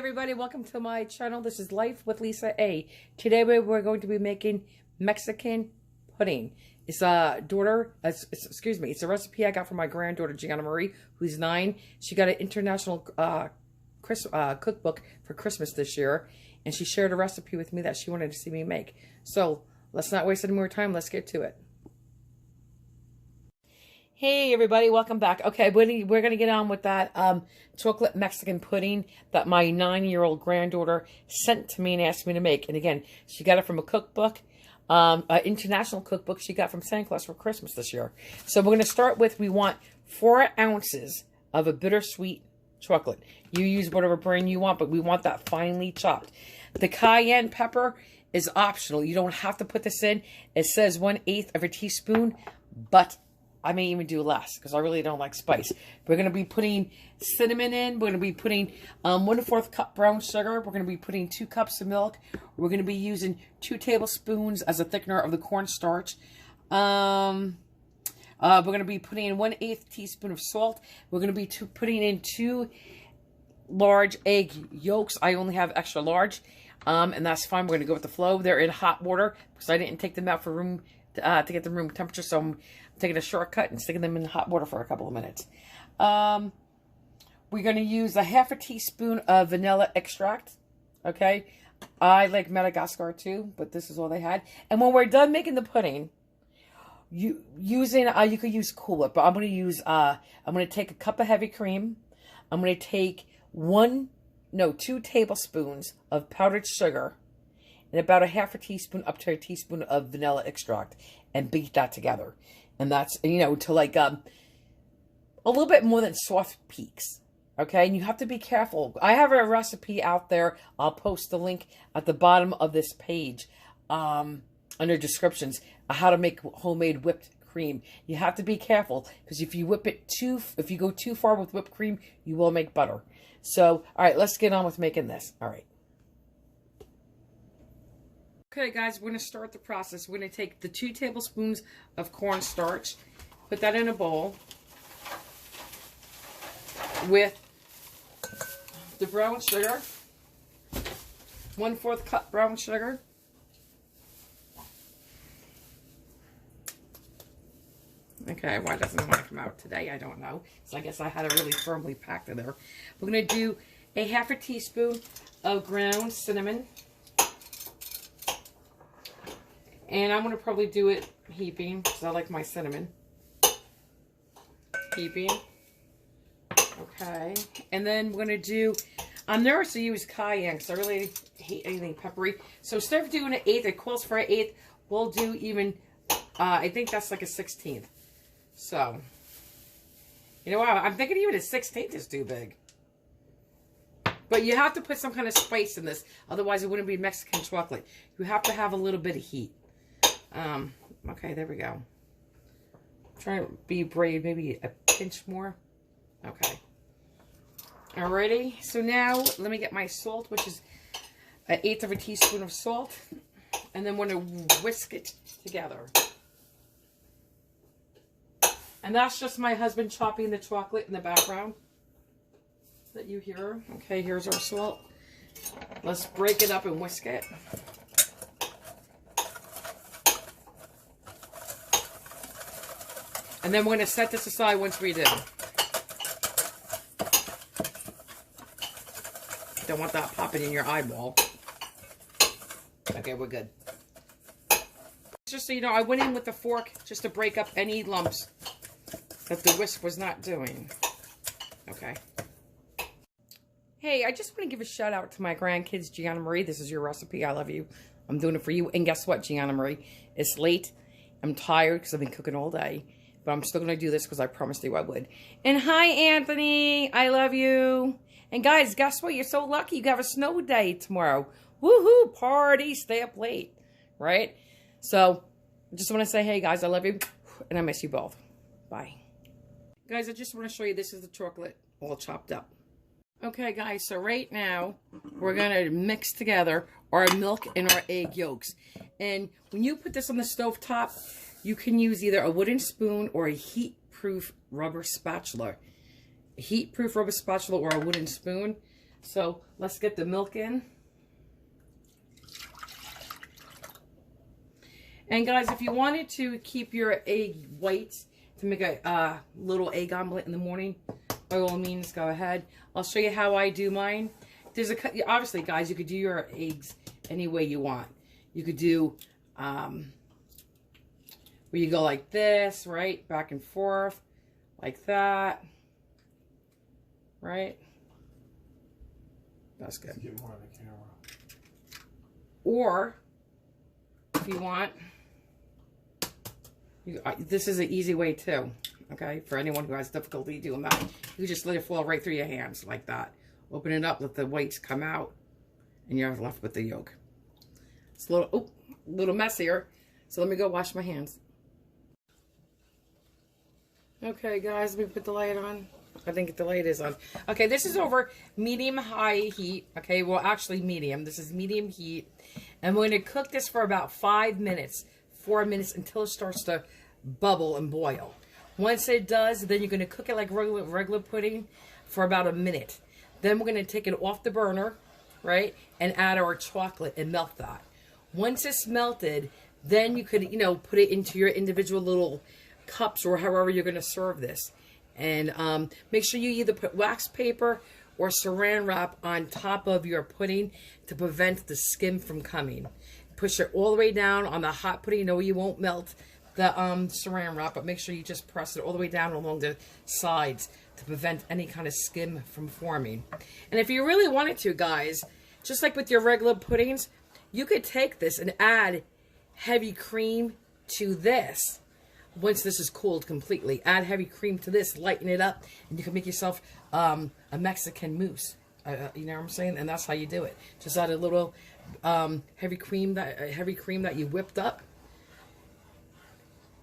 everybody, welcome to my channel. This is Life with Lisa A. Today we're going to be making Mexican pudding. It's a it's a recipe I got from my granddaughter Gianna Marie, who's 9. She got an international cookbook for Christmas this year, and she shared a recipe with me that she wanted to see me make. So let's not waste any more time. Let's get to it. Hey everybody, welcome back. Okay, we're gonna get on with that chocolate Mexican pudding that my 9-year-old granddaughter sent to me and asked me to make. And again, she got it from a cookbook, an international cookbook she got from Santa Claus for Christmas this year. So we're gonna start with, we want 4 ounces of a bittersweet chocolate. You use whatever brand you want, but we want that finely chopped. The cayenne pepper is optional. You don't have to put this in. It says 1/8 of a teaspoon, but I may even do less because I really don't like spice. We're going to be putting cinnamon in. We're going to be putting 1/4 cup brown sugar. We're going to be putting 2 cups of milk. We're going to be using 2 tablespoons as a thickener of the cornstarch. We're going to be putting in 1/8 teaspoon of salt. We're going to be putting in 2 large egg yolks. I only have extra large, and that's fine. We're going to go with the flow. They're in hot water because I didn't take them out for room to get the room temperature, so I'm taking a shortcut and sticking them in hot water for a couple of minutes. We're going to use a 1/2 teaspoon of vanilla extract. Okay, I like Madagascar too, but this is all they had. And when we're done making the pudding, you could use Cool Whip, but I'm going to use I'm going to take a cup of heavy cream. I'm going to take 2 tablespoons of powdered sugar and about a 1/2 teaspoon up to a teaspoon of vanilla extract, and beat that together. And that's, to like a little bit more than soft peaks. Okay, and you have to be careful. I have a recipe out there. I'll post the link at the bottom of this page under descriptions of how to make homemade whipped cream. You have to be careful because if you if you go too far with whipped cream, you will make butter. So, all right, let's get on with making this. All right. Okay, guys, we're going to start the process. We're going to take the 2 tablespoons of cornstarch, put that in a bowl with the brown sugar, 1/4 cup brown sugar, okay, why doesn't it want to come out today? I don't know. So I guess I had it really firmly packed in there. We're going to do a 1/2 teaspoon of ground cinnamon. And I'm going to probably do it heaping because I like my cinnamon. Heaping. Okay. And then we're going to do, I'm nervous to use cayenne because I really hate anything peppery. So instead of doing an 1/8, it calls for an 1/8, we'll do even, I think that's like a 1/16. So, you know what? I'm thinking even a 1/16 is too big. But you have to put some kind of spice in this. Otherwise, it wouldn't be Mexican chocolate. You have to have a little bit of heat. Okay, there we go. Try to be brave, maybe a pinch more. Okay. Alrighty, so now let me get my salt, which is an 1/8 of a teaspoon of salt. And then we're going to whisk it together. And that's just my husband chopping the chocolate in the background that you hear. Okay, here's our salt. Let's break it up and whisk it. And then we're going to set this aside once we do. Don't want that popping in your eyeball. Okay, we're good. Just so you know, I went in with the fork just to break up any lumps that the whisk was not doing. Okay. Hey, I just want to give a shout out to my grandkids, Gianna Marie. This is your recipe. I love you. I'm doing it for you. And guess what, Gianna Marie? It's late. I'm tired because I've been cooking all day. But I'm still going to do this because I promised you I would. And hi, Anthony. I love you. And guys, guess what? You're so lucky. You have a snow day tomorrow. Woohoo! Party. Stay up late. Right? So, I just want to say, hey, guys, I love you. And I miss you both. Bye. Guys, I just want to show you this is the chocolate all chopped up. Okay, guys. So, right now, we're going to mix together our milk and our egg yolks. And when you put this on the stove top, you can use either a wooden spoon or a heat-proof rubber spatula. A heat-proof rubber spatula or a wooden spoon. So let's get the milk in. And guys, if you wanted to keep your egg whites to make a little egg omelet in the morning, by all means, go ahead. I'll show you how I do mine. There's obviously, guys, you could do your eggs any way you want. You could do where you go like this, right? Back and forth, like that, right? That's good. Get more on the camera. Or, if you want, this is an easy way too, okay? For anyone who has difficulty doing that, you just let it fall right through your hands like that. Open it up, let the whites come out, and you're left with the yolk. It's a little messier, so let me go wash my hands. Okay, guys, let me put the light on. I think the light is on. Okay, this is over medium-high heat. Okay, well, actually medium. This is medium heat. And we're going to cook this for about 5 minutes, 4 minutes, until it starts to bubble and boil. Once it does, then you're going to cook it like regular pudding for about a minute. Then we're going to take it off the burner, right, and add our chocolate and melt that. Once it's melted, then you could, put it into your individual little cups or however you're going to serve this. And make sure you either put wax paper or saran wrap on top of your pudding to prevent the skim from coming. Push it all the way down on the hot pudding. No, you won't melt the saran wrap, but make sure you just press it all the way down along the sides to prevent any kind of skim from forming. And if you really wanted to, guys, just like with your regular puddings, you could take this and add heavy cream to this. Once this is cooled completely, add heavy cream to this, lighten it up, and you can make yourself a Mexican mousse. You know what I'm saying? And that's how you do it. Just add a little heavy cream that you whipped up,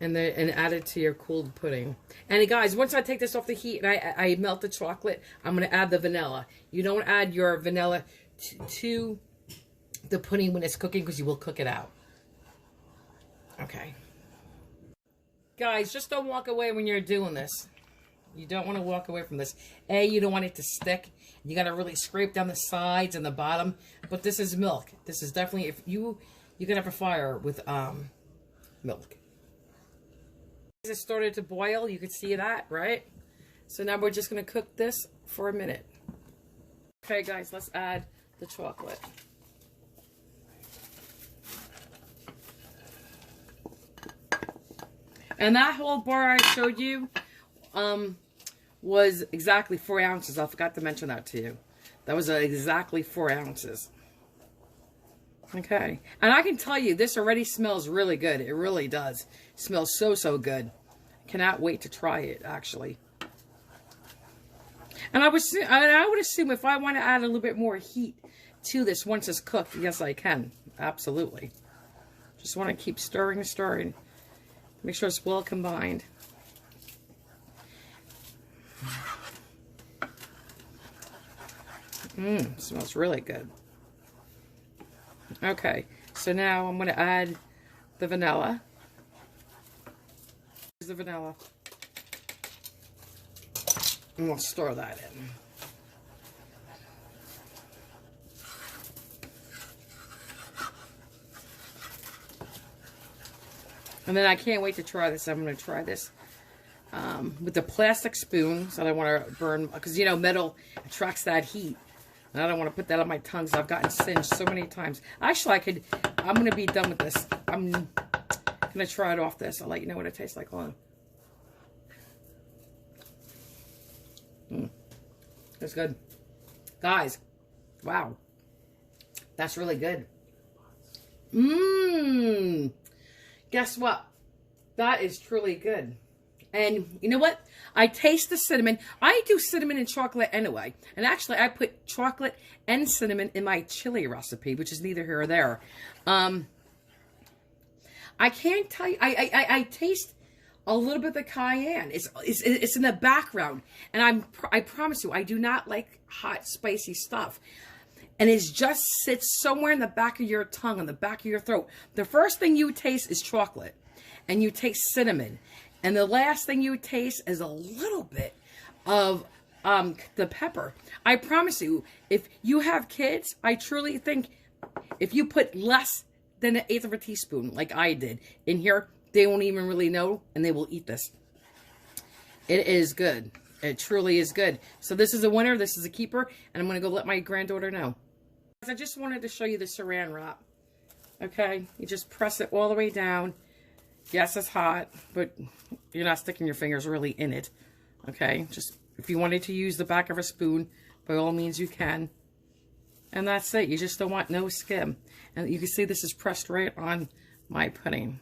and add it to your cooled pudding. And guys, once I take this off the heat and I melt the chocolate, I'm going to add the vanilla. You don't add your vanilla to the pudding when it's cooking, because you will cook it out. Okay. Guys, just don't walk away when you're doing this. You don't want to walk away from this. You don't want it to stick. You got to really scrape down the sides and the bottom. But this is milk. This is definitely, if you can have a fire with milk. It started to boil. You can see that, right? So now we're just going to cook this for a minute. Okay, guys, let's add the chocolate. And that whole bar I showed you was exactly 4 ounces. I forgot to mention that to you. That was exactly 4 ounces. Okay. And I can tell you, this already smells really good. It really does. It smells so, so good. Cannot wait to try it, actually. And I would assume if I want to add a little bit more heat to this once it's cooked, yes, I can. Absolutely. Just want to keep stirring and stirring. Make sure it's well combined. Smells really good. Okay, so now I'm going to add the vanilla. Here's the vanilla. And we'll stir that in. And then I can't wait to try this. I'm going to try this with the plastic spoon, so I don't want to burn, because, metal attracts that heat. And I don't want to put that on my tongue, so I've gotten singed so many times. Actually, I'm going to be done with this. I'm going to try it off this. I'll let you know what it tastes like. Hold on. It's good. Guys, wow. That's really good. Guess what? That is truly good. And you know what? I taste the cinnamon. I do cinnamon and chocolate anyway. And actually, I put chocolate and cinnamon in my chili recipe, which is neither here or there. I can't tell you. I taste a little bit of the cayenne. It's in the background. And I promise you, I do not like hot, spicy stuff. And it just sits somewhere in the back of your tongue, in the back of your throat. The first thing you taste is chocolate. And you taste cinnamon. And the last thing you taste is a little bit of the pepper. I promise you, if you have kids, I truly think if you put less than 1/8 of a teaspoon, like I did, in here, they won't even really know, and they will eat this. It is good. It truly is good. So this is a winner. This is a keeper, and I'm going to go let my granddaughter know. I just wanted to show you the saran wrap. Okay, you just press it all the way down. Yes, it's hot, but you're not sticking your fingers really in it. Okay, just if you wanted to use the back of a spoon, by all means you can. And that's it. You just don't want no skim. And you can see this is pressed right on my pudding.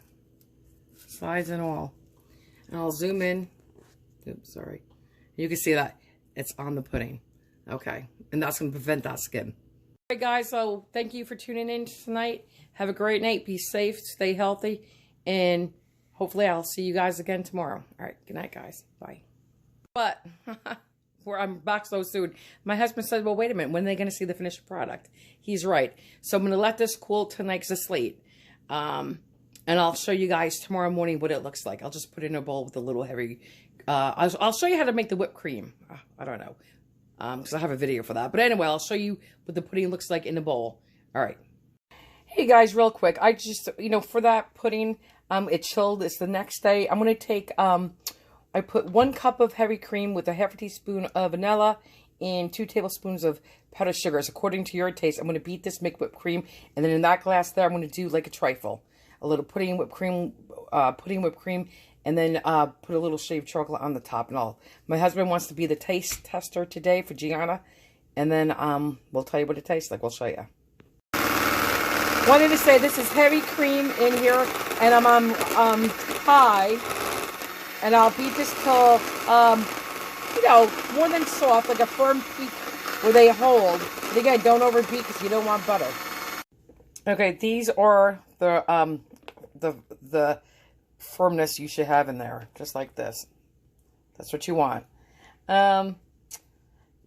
Sides and all. And I'll zoom in. Oops, sorry. You can see that it's on the pudding. Okay, and that's going to prevent that skim. All right, guys, so thank you for tuning in tonight. Have a great night. Be safe, stay healthy, and hopefully I'll see you guys again tomorrow. All right, good night, guys. Bye. But I'm back so soon. My husband said, well, wait a minute. When are they going to see the finished product? He's right. So I'm going to let this cool tonight because it's late. And I'll show you guys tomorrow morning what it looks like. I'll just put it in a bowl with a little heavy... I'll show you how to make the whipped cream. I don't know. Because I have a video for that. But anyway, I'll show you what the pudding looks like in the bowl. All right. Hey, guys, real quick. I just, for that pudding, it chilled. It's the next day. I'm going to take... I put 1 cup of heavy cream with a 1/2 teaspoon of vanilla and 2 tablespoons of powdered sugars. According to your taste, I'm going to beat this, make whipped cream. And then in that glass there, I'm going to do like a trifle. A little pudding whipped cream, and then put a little shaved chocolate on the top and all. My husband wants to be the taste tester today for Gianna. And then we'll tell you what it tastes like. We'll show you. Wanted to say this is heavy cream in here, and I'm on high. And I'll beat this till, more than soft, like a firm peak where they hold. But again, don't overbeat because you don't want butter. Okay, these are the firmness you should have in there, just like this. That's what you want. And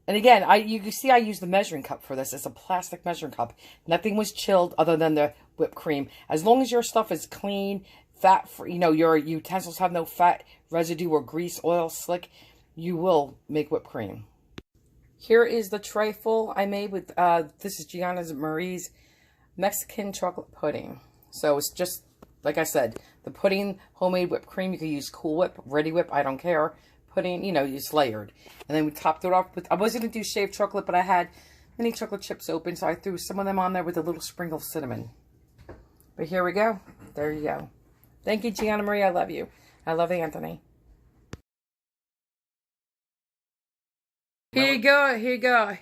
again, you can see I use the measuring cup for this. It's a plastic measuring cup. Nothing was chilled other than the whipped cream. As long as your stuff is clean, fat-free, your utensils have no fat residue or grease, oil, slick, you will make whipped cream. Here is the trifle I made with, this is Gianna Marie's Mexican chocolate pudding. So it's just, like I said, the pudding, homemade whipped cream. You can use Cool Whip, Ready Whip, I don't care. Pudding, it's layered. And then we topped it off with, I wasn't going to do shaved chocolate, but I had mini chocolate chips open, so I threw some of them on there with a little sprinkle of cinnamon. But here we go. There you go. Thank you, Gianna Marie. I love you. I love Anthony. Here you go. Here you go.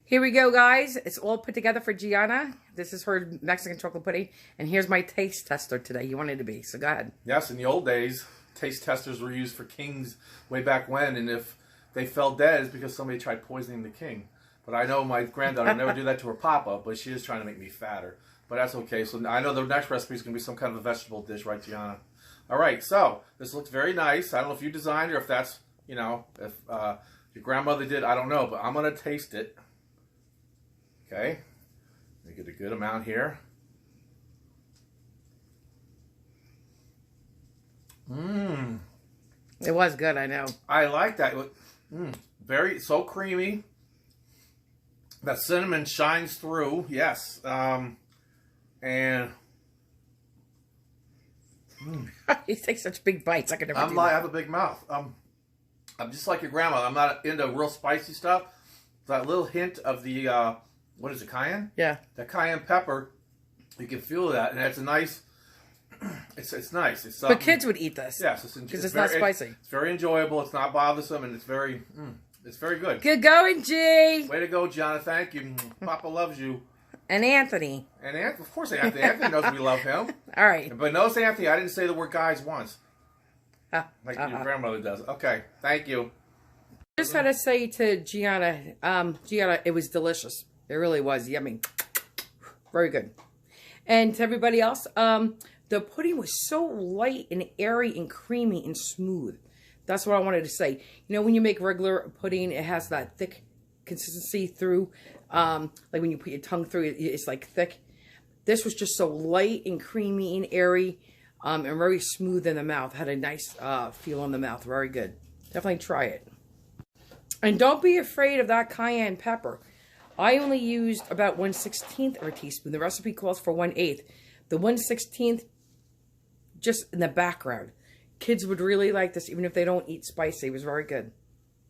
Here we go, guys. It's all put together for Gianna. This is her Mexican chocolate pudding. And here's my taste tester today. You wanted to be. So go ahead. Yes, in the old days, taste testers were used for kings way back when. And if they fell dead, it's because somebody tried poisoning the king. But I know my granddaughter never do that to her papa, but she is trying to make me fatter. But that's okay. So I know the next recipe is going to be some kind of a vegetable dish, right, Gianna? All right, so this looks very nice. I don't know if you designed it or if that's, if your grandmother did. I don't know, but I'm going to taste it. Okay. Let me get a good amount here. Mmm. It was good, I know. I like that. So creamy. That cinnamon shines through. Yes. And You take such big bites. I could never do I that. have a big mouth. I'm just like your grandma. I'm not into real spicy stuff. That little hint of the what is it, cayenne? Yeah. The cayenne pepper. You can feel that, and it's a nice. It's nice. It's but kids would eat this. Yes, because it's not spicy. It's very enjoyable. It's not bothersome, and it's very good. Good going, G. Way to go, Gianna. Thank you. Papa loves you. And Anthony. And of course, Anthony. Anthony knows we love him. All right. But notice, Anthony, I didn't say the word guys once. Like your grandmother does. Okay. Thank you. I just had to say to Gianna, Gianna, it was delicious. It really was yummy. Very good. And to everybody else, the pudding was so light and airy and creamy and smooth. That's what I wanted to say. When you make regular pudding, it has that thick consistency through. Like when you put your tongue through it, it's like thick. This was just so light and creamy and airy, and very smooth in the mouth. Had a nice feel in the mouth. Very good. Definitely try it. And don't be afraid of that cayenne pepper. I only used about 1/16 of a teaspoon. The recipe calls for 1/8. The 1/16 just in the background. Kids would really like this even if they don't eat spicy. It was very good.